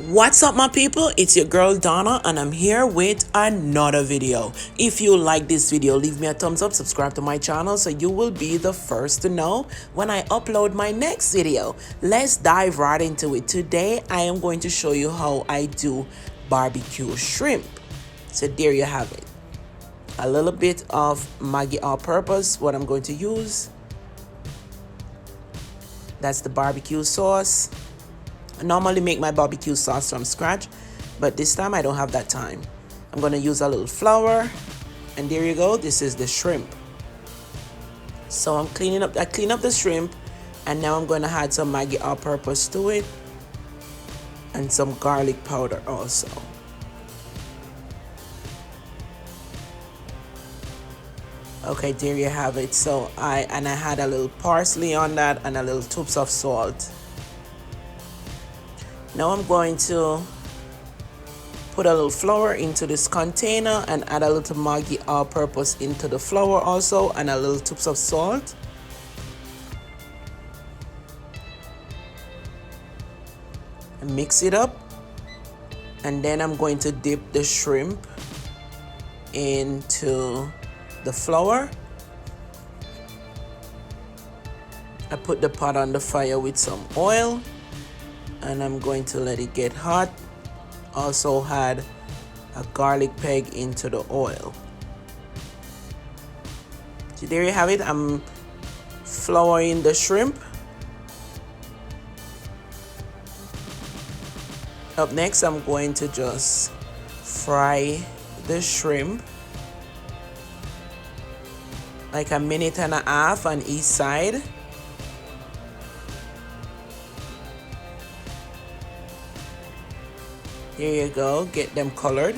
What's up, my people? It's your girl Donna, and I'm here with another video. If you like this video, leave me a thumbs up, subscribe to my channel so you will be the first to know when I upload my next video. Let's dive right into it. Today I am going to show you how I do barbecue shrimp. So there you have it. A little bit of Maggi all-purpose, what I'm going to use. That's the barbecue sauce. I normally make my barbecue sauce from scratch, but this time I don't have that time. I'm going to use a little flour, and there you go. This is the shrimp. So I clean up the shrimp, and now I'm going to add some Maggi all-purpose to it and some garlic powder also. Okay, there you have it. So I had a little parsley on that and a little tubes of salt. Now I'm going to put a little flour into this container and add a little Maggi all-purpose into the flour also, and a little tubes of salt. And mix it up, and then I'm going to dip the shrimp into the flour. I put the pot on the fire with some oil, and I'm going to let it get hot. Also add a garlic peg into the oil. So there you have it. I'm flouring the shrimp. Up next, I'm going to just fry the shrimp like a minute and a half on each side. There you go, get them colored.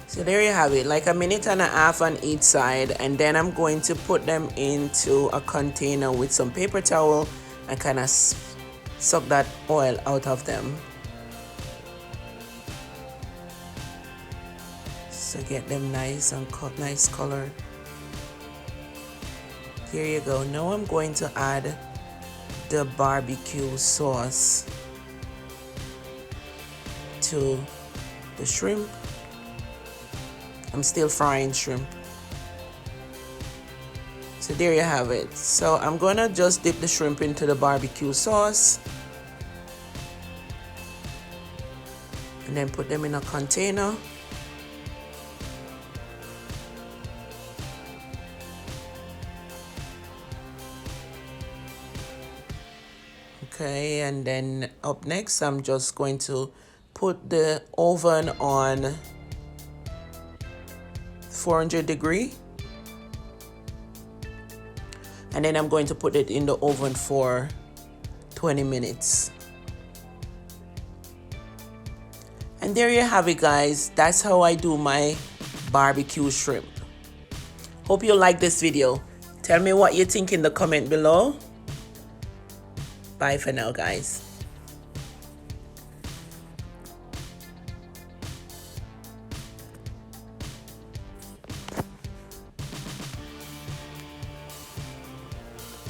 So there you have it, like a minute and a half on each side, and then I'm going to put them into a container with some paper towel and kind of suck that oil out of them. So get them nice and nice colored. Here you go. Now I'm going to add the barbecue sauce to the shrimp. I'm still frying shrimp. So there you have it. So I'm gonna just dip the shrimp into the barbecue sauce and then put them in a container. Okay, and then up next, I'm just going to put the oven on 400 degree. And then I'm going to put it in the oven for 20 minutes. And there you have it, guys. That's how I do my barbecue shrimp. Hope you like this video. Tell me what you think in the comment below. Bye for now, guys.